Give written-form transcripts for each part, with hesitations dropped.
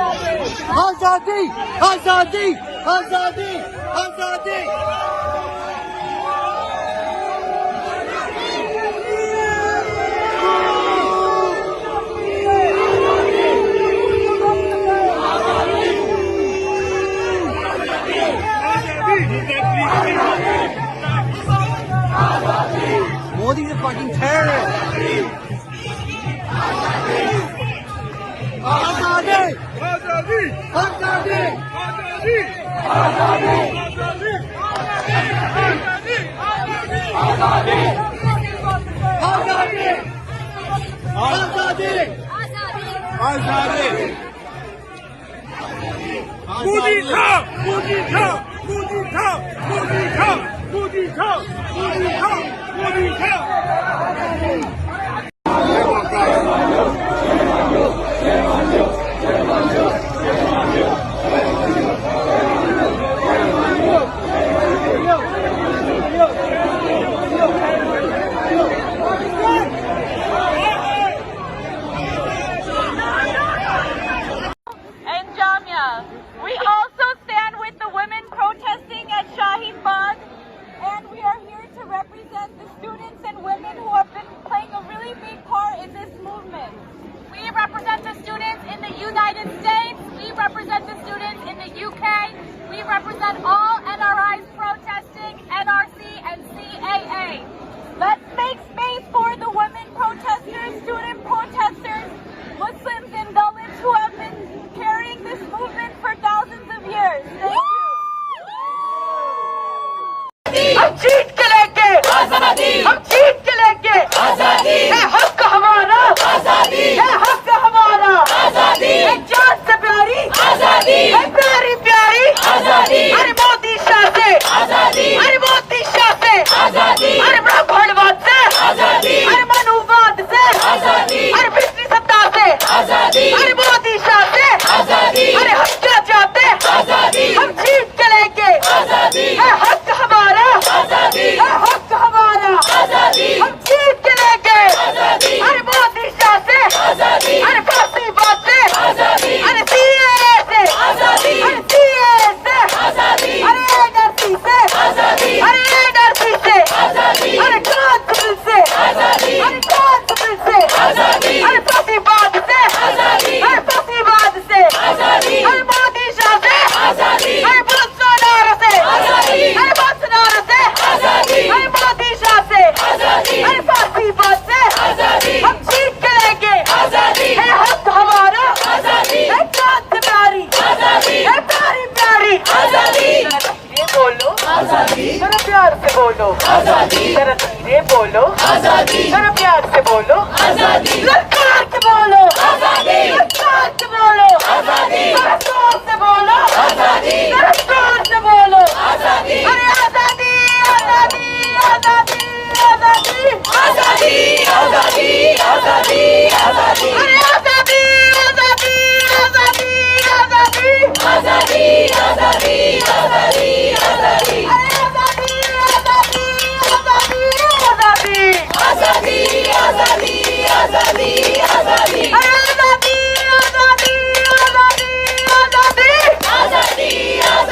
आजादी आजादी आजादी आजादी Modi is a fucking terrorist. आजादी आजादी आजादी आजादी आजादी आजादी आजादी Godi था, Godi था, Godi था, Godi था, Godi था, Godi था, Godi था। We also stand with the women protesting at Shaheen Bagh, and we are here to represent the students and women who have been playing a really big part in this movement. We represent the students in the United States, we represent the students in the UK, we represent all NRIs protesting, NRC and CAA. Let's make space for the women protesters, student protesters, Muslims and Dalits who have been carrying this movement for thousands of years. Thank you. हम जीत के लेंगे आजादी, हम जीत के लेंगे आजादी, है हक हमारा आजादी, है हक हमारा आजादी, है जान से प्यारी आजादी, है प्यारी प्यारी आजादी, अरे मोदी शाह से आजादी, अरे मोदी शाह से आजादी, अरे ब्राह्मणवाद से आजादी, अरे मनुवाद से आजादी, अरे पिछली सत्ता से आजादी, अरे मोदी शाह से आजादी, अरे हम क्या चाहते आजादी, हम जीत के लेंगे आजादी, है हक हमारा आजादी, है हक हमारा आजादी, हम जीत के लेंगे आजादी, अरे मोदी शाह से आजादी, अरे फांसीवाद से आजादी, अरे सीएए से आजादी, अरे सीएए से आजादी, अरे एनआरसी से आजादी, अरे एनआरसी से आजादी, अरे कांग्रेस से आजादी, अरे कांग्रेस से आजादी, अरे फांसीवाद से आजादी, अरे फांसीवाद से आजादी, अरे मोदी शाह से आजादी, अरे बोलसोनारो से आजादी, अरे बोलसोनारो से आजादी, अरे मोदी शाह से आजादी, अरे फांसीवाद से आजादी, हम जीत के लेंगे आजादी, है हक हमारा आजादी, है क्रांतिकारी आजादी, है प्यारी प्यारी आजादी, धीरे बोलो आजादी, जरा प्यार से बोलो आजादी, जरा धीरे बोलो आजादी, जरा प्यार से बोलो आजादी, ललकार के बोलो आजादी, ललकार के बोलो आजादी, जरा जोर से बोलो आजादी, जरा जोर से बोलो आजादी, अरे आजादी आजादी आजादी आजादी आजादी आजादी आजादी आजादी, अरे आजादी आजादी आजादी आजादी आजादी आजादी आजादी आजादी, अरे आजादी आजादी आजादी आजादी आजादी आजादी आजादी आजादी, अरे आजादी आजादी आजादी आजादी आजादी आजादी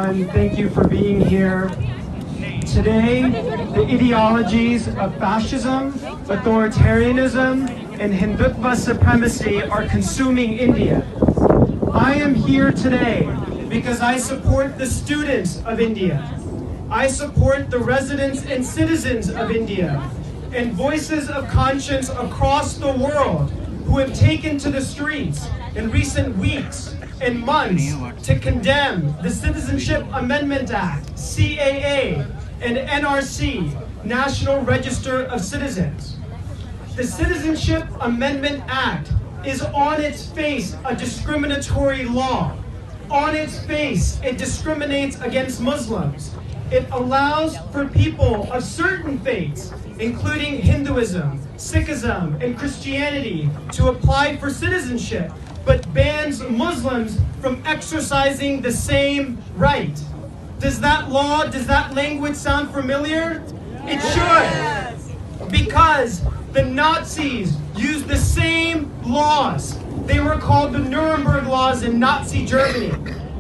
everyone. Thank you for being here. Today, the ideologies of fascism, authoritarianism, and Hindutva supremacy are consuming India. I am here today because I support the students of India. I support the residents and citizens of India and voices of conscience across the world who have taken to the streets in recent weeks and months to condemn the Citizenship Amendment Act, CAA, and NRC, National Register of Citizens. The Citizenship Amendment Act is on its face a discriminatory law. On its face, it discriminates against Muslims. It allows for people of certain faiths, including Hinduism, Sikhism, and Christianity, to apply for citizenship, but bans Muslims from exercising the same right. Does that law, does that language sound familiar? It should. Because the Nazis used the same laws. They were called the Nuremberg laws in Nazi Germany.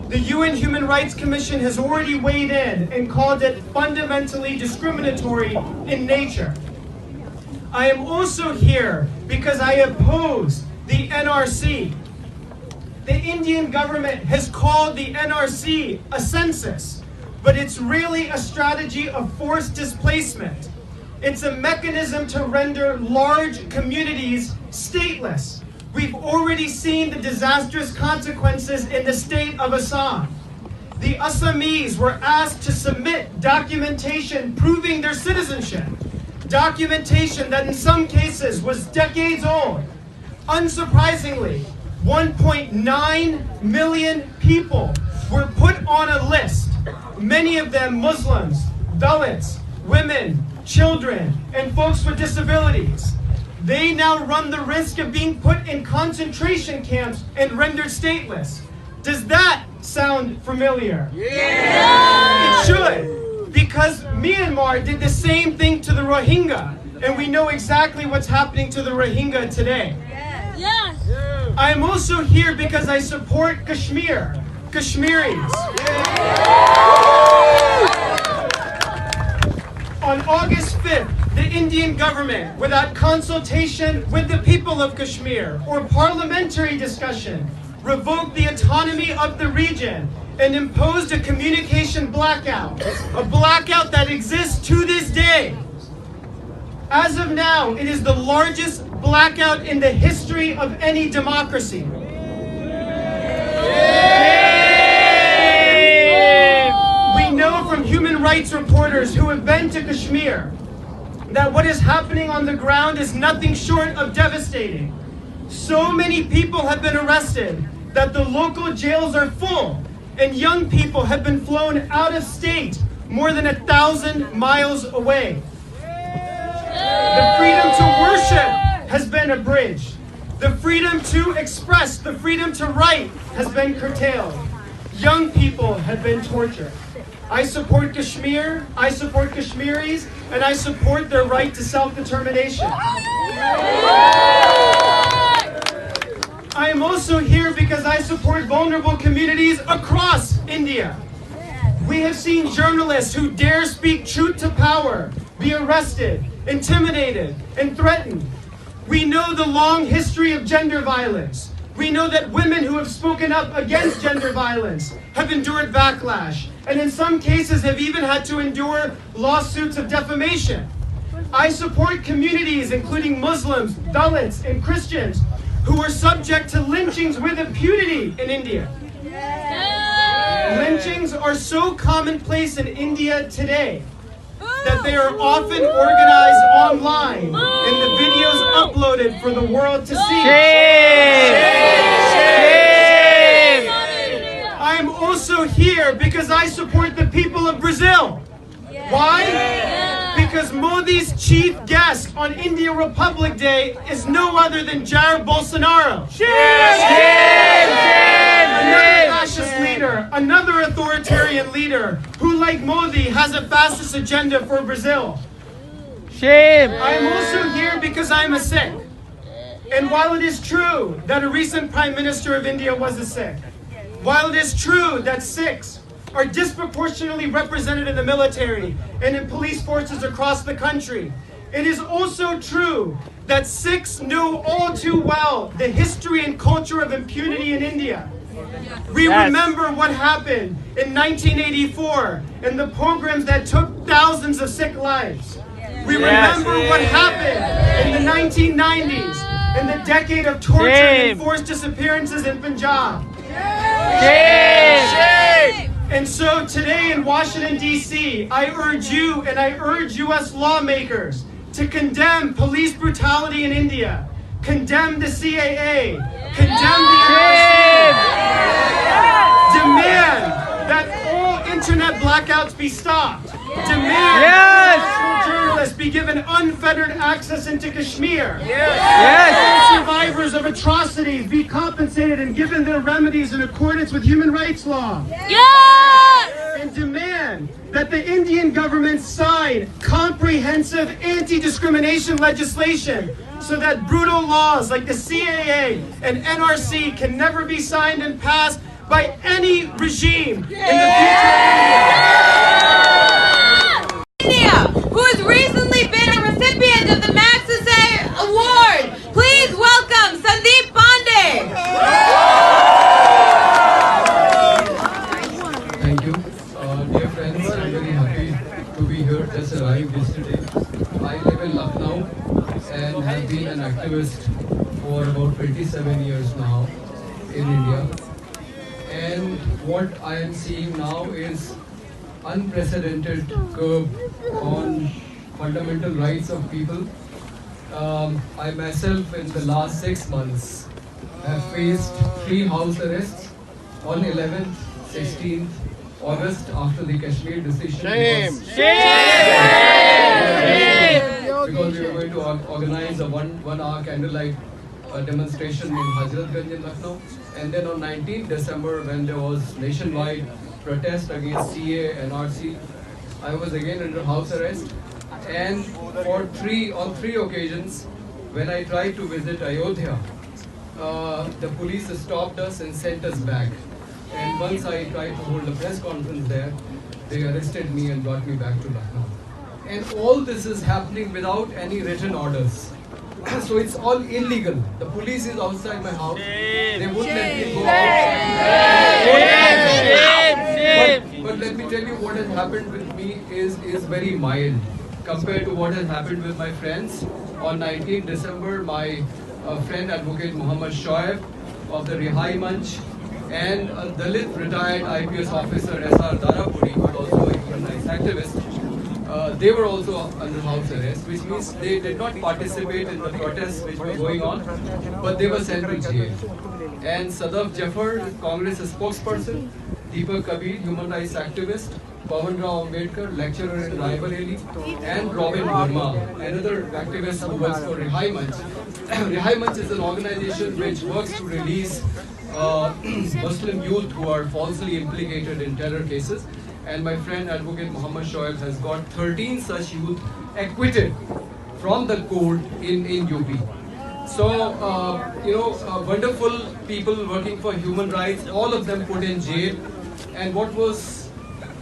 The UN Human Rights Commission has already weighed in and called it fundamentally discriminatory in nature. I am also here because I oppose the NRC. The Indian government has called the NRC a census, but it's really a strategy of forced displacement. It's a mechanism to render large communities stateless. We've already seen the disastrous consequences in the state of Assam. The Assamese were asked to submit documentation proving their citizenship, documentation that in some cases was decades old. Unsurprisingly, 1.9 million people were put on a list, many of them Muslims, Dalits, women, children, and folks with disabilities. They now run the risk of being put in concentration camps and rendered stateless. Does that sound familiar? Yeah! It should, because Myanmar did the same thing to the Rohingya, and we know exactly what's happening to the Rohingya today. Yes. I am also here because I support Kashmir, Kashmiris. On August 5th, the Indian government, without consultation with the people of Kashmir or parliamentary discussion, revoked the autonomy of the region and imposed a communication blackout, a blackout that exists to this day. As of now, it is the largest blackout in the history of any democracy. We know from human rights reporters who have been to Kashmir that what is happening on the ground is nothing short of devastating. So many people have been arrested that the local jails are full, and young people have been flown out of state more than 1,000 miles away. The freedom to worship has been abridged. The freedom to express, the freedom to write has been curtailed. Young people have been tortured. I support Kashmir, I support Kashmiris, and I support their right to self-determination. I am also here because I support vulnerable communities across India. We have seen journalists who dare speak truth to power be arrested, intimidated, and threatened. We know the long history of gender violence. We know that women who have spoken up against gender violence have endured backlash, and in some cases have even had to endure lawsuits of defamation. I support communities, including Muslims, Dalits, and Christians, who are subject to lynchings with impunity in India. Lynchings are so commonplace in India today that they are often organized online and the videos uploaded for the world to see. I am also here because I support the people of Brazil. Why? Because Modi's chief guest on India Republic Day is no other than Jair Bolsonaro. Another fascist leader, another authoritarian leader who, like Modi, has a fascist agenda for Brazil. I am also here because I am a Sikh. And while it is true that a recent Prime Minister of India was a Sikh, while it is true that Sikhs are disproportionately represented in the military and in police forces across the country. It is also true that Sikhs know all too well the history and culture of impunity in India. We remember what happened in 1984 and the pogroms that took thousands of Sikh lives. We remember what happened in the 1990s and the decade of torture and forced disappearances in Punjab. And so today in Washington, D.C., I urge you and I urge U.S. lawmakers to condemn police brutality in India, condemn the CAA, condemn the NRC, demand that all internet blackouts be stopped, demand that journalists be given unfettered access into Kashmir, all survivors of atrocities be compensated and given their remedies in accordance with human rights law. And demand that the Indian government sign comprehensive anti-discrimination legislation so that brutal laws like the CAA and NRC can never be signed and passed by any regime in the future. India, who has recently been a recipient of the Magsaysay Award. Please welcome Sandeep Pandey. Thank you. Dear friends, I'm very happy to be here. Just arrived yesterday. I live in Lucknow and have been an activist for about 27 years now in India. And what I am seeing now is unprecedented curb on fundamental rights of people. I myself in the last 6 months have faced 3 house arrests on 11th, 16th August after the Kashmir decision. Because we were going to organize a one-hour candlelight demonstration in Hazratganj in Lucknow. And then on 19th December, when there was nationwide protest against CA and RC, I was again under house arrest. And on three occasions, when I tried to visit Ayodhya, the police stopped us and sent us back. And once I tried to hold a press conference there, they arrested me and brought me back to Lucknow. And all this is happening without any written orders. So it's all illegal. The police is outside my house. They wouldn't let me go out. But let me tell you, what has happened with me is very mild compared to what has happened with my friends. On 19th December, my friend Advocate Muhammad Shah of the Rihai Manch and a Dalit retired IPS officer SR Darapuri, who was also a human rights activist, they were also under house arrest, which means they did not participate in the protests which were going on, but they were sent to jail. And Sadaf Jafar, Congress spokesperson, Deepak Kabir, human rights activist, Pawan Rao Ambedkar, lecturer in Raebareli, and Robin Verma, another activist who works for Rihai Manch. Rihai Manch is an organization which works to release Muslim youth who are falsely implicated in terror cases. And my friend Advocate Muhammad Shoaib has got 13 such youth acquitted from the court in UP. So, wonderful people working for human rights, all of them put in jail. And what was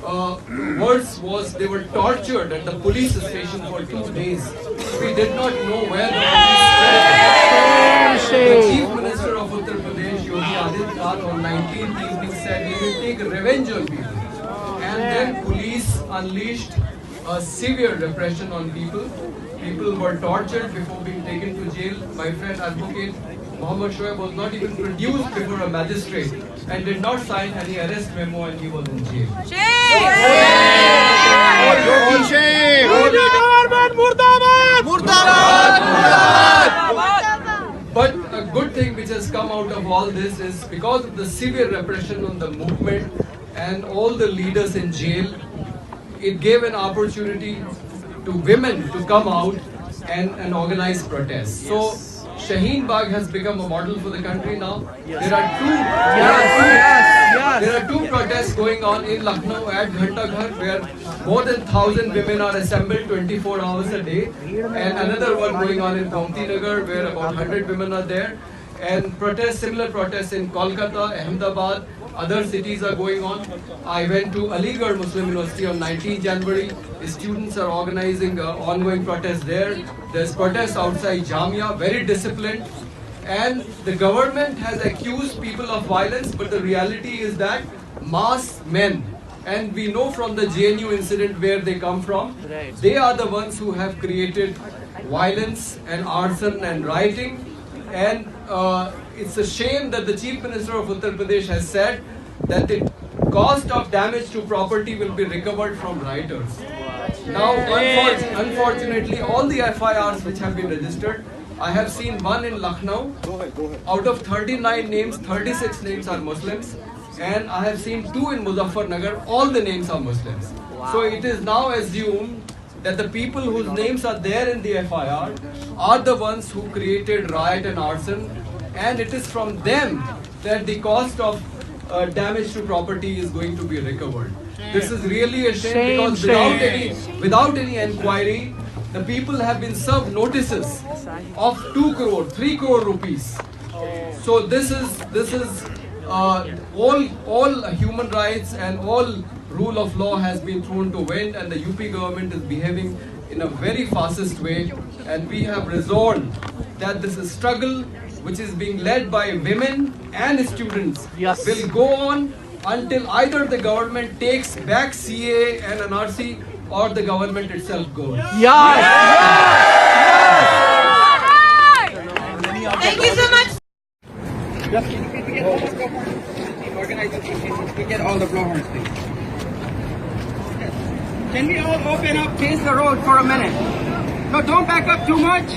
worse was they were tortured at the police station for 2 days. We did not know where the police were. The Chief Minister of Uttar Pradesh, Yogi on 19th evening said he will take revenge on people. And then police unleashed a severe repression on people. People were tortured before being taken to jail. My friend Advocate Muhammad Shoaib was not even produced before a magistrate and did not sign any arrest memo, and he was in jail. But a good thing which has come out of all this is because of the severe repression on the movement and all the leaders in jail, it gave an opportunity to women to come out and organize protests. So Shaheen Bagh has become a model for the country now. There are two protests going on in Lucknow at Ghantaghar, where more than 1,000 women are assembled 24 hours a day, and another one going on in Gomti Nagar, where about 100 women are there, and similar protests in Kolkata, Ahmedabad, other cities are going on. I went to Aligarh Muslim University on 19 January. Students are organizing ongoing protests there. There's protests outside Jamia, very disciplined. And the government has accused people of violence, but the reality is that mass men, and we know from the JNU incident where they come from, they are the ones who have created violence and arson and rioting. And it's a shame that the Chief Minister of Uttar Pradesh has said that the cost of damage to property will be recovered from rioters. Now, unfortunately, all the FIRs which have been registered, I have seen one in Lucknow. Out of 39 names, 36 names are Muslims. And I have seen 2 in Muzaffarnagar, all the names are Muslims. So it is now assumed that the people whose names are there in the FIR are the ones who created riot and arson, and it is from them that the cost of damage to property is going to be recovered. This is really a shame, because without any inquiry, the people have been served notices of 2 crore, 3 crore rupees. So this is all human rights and all rule of law has been thrown to wind, and the UP government is behaving in a very fascist way. And we have resolved that this is struggle which is being led by women and students will go on until either the government takes back CA and NRC or the government itself goes. Thank you so much. Get all the blowhorns, please. Can we all open up, face the road for a minute? No, don't back up too much.